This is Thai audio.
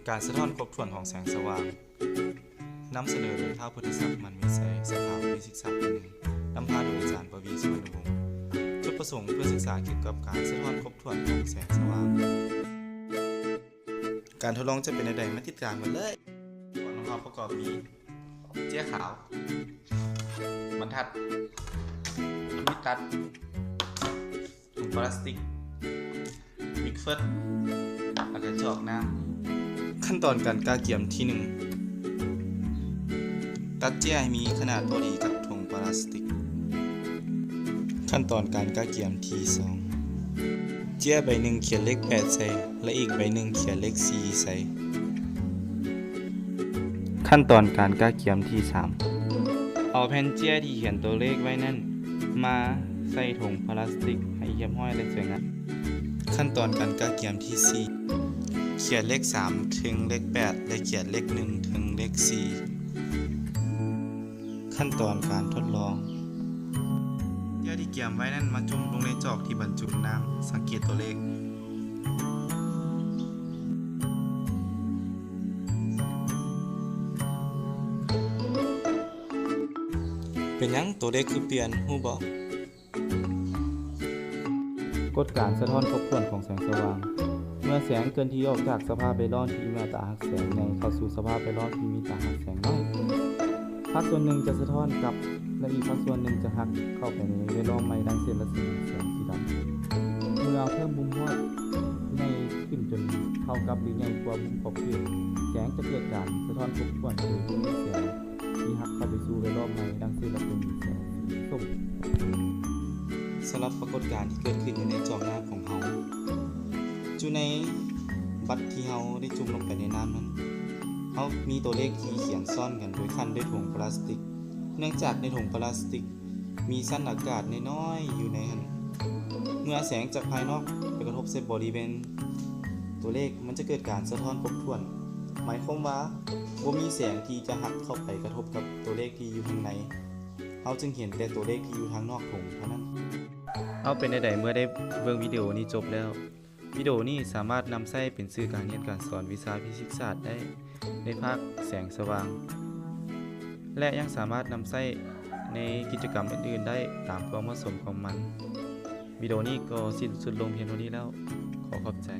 การสะท้อนครบถ้วนของแสงสว่างนำเสนอโดยท้าวพุทธศักดิ์มันมีชัยสถาวิศึกษาปีหนึ่งนำพาโดยอาจารย์ประวีสุวรรณวงศ์จุดประสงค์เพื่อศึกษาเกี่ยวกับการสะท้อนครบถ้วนของแสงสว่างการทดลองจะเป็นใดๆมาติดตามกันเลยก่อนของเราประกอบมีเจี้ยขาวบรรทัดวิตัดถุงพลาสติกมิกเฟิร์แล้วก็จอกน้ำขั้นตอนการกาเกี่ยมที่ 1ตัดเจี้ยให้มีขนาดพอดีกับถุงพลาสติกขั้นตอนการกาเกี่ยมที่ 2เจี้ยใบหนึ่งเขียนเลข8ใส่และอีกใบหนึ่งเขียนเลข4ใส่ขั้นตอนการกาเกี่ยมที่ 3เอาแผ่นเจี้ยที่เขียนตัวเลขไว้นั่นมาใส่ถุงพลาสติกให้เรียบร้อยและสวยงามขั้นตอนการกาเกี่ยมที่ 4เขียนเลข3ถึงเลข8และเขียนเลข1ถึงเลข4ขั้นตอนการทดลองเจี้ยที่เกี่ยมไว้นั่นมาจุ่มลงในจอกที่บรรจุน้ำสังเกตตัวเลขเป็นหยังตัวเลขคือเปลี่ยนฮู้บ่กฎการสะท้อนครบถ้วนของแสงสว่างเมื่อแสงเกินที่ออกจากสภาพแวดล้อมที่มีอัตราหักแสงใหญ่เข้าสู่สภาพแวดล้อมที่มีอัตราหักแสงน้อยภาคส่วนหนึ่งจะสะท้อนกลับและอีกภาคส่วนหนึ่งจะหักเข้าไปในแวดล้อมใหม่ดังเส้นรัศมีแสงสีดำเมื่อเพิ่มมุมฮอดในขึ้นจนเท่ากับหรือใหญ่กว่ามุมขอบเขตแสงจะเกิดการสะท้อนครบถ้วนโดยที่มีแสงที่หักเข้าไปสู่แวดล้อมใหม่ดังเส้นรัศมีแสงสีส้มสำหรับปรากฏการณ์ที่เกิดขึ้นอยู่ในจอน้ำของเราอยู่ในบัตรที่เราได้จุ่มลงไปในน้ำนั้นเรามีตัวเลขที่เขียนซ่อนกันโดยขั้นด้วยถุงพลาสติกเนื่องจากในถุงพลาสติกมีชั้นอากาศน้อยๆอยู่ในนั้นเมื่อแสงจากภายนอกไปกระทบเส้นบริเวณตัวเลขมันจะเกิดการสะท้อนครบถ้วนหมายความว่าบ่มีแสงที่จะหักเข้าไปกระทบกับตัวเลขที่อยู่ข้างในเราจึงเห็นแต่ตัวเลขที่อยู่ทางนอกถุงเท่านั้นเอาเป็นใดๆเมื่อได้เบิ่งวิดีโอนี้จบแล้ววิดีโอนี้สามารถนำใช้เป็นสื่อการเรียนการสอนวิชาฟิสิกส์ศาสตร์ได้ในภาคแสงสว่างและยังสามารถนำใช้ในกิจกรรมอื่นๆได้ตามความเหมาะสมของมันวิดีโอนี้ก็สิ้นสุดลงเพียงเท่านี้แล้วขอขอบใจ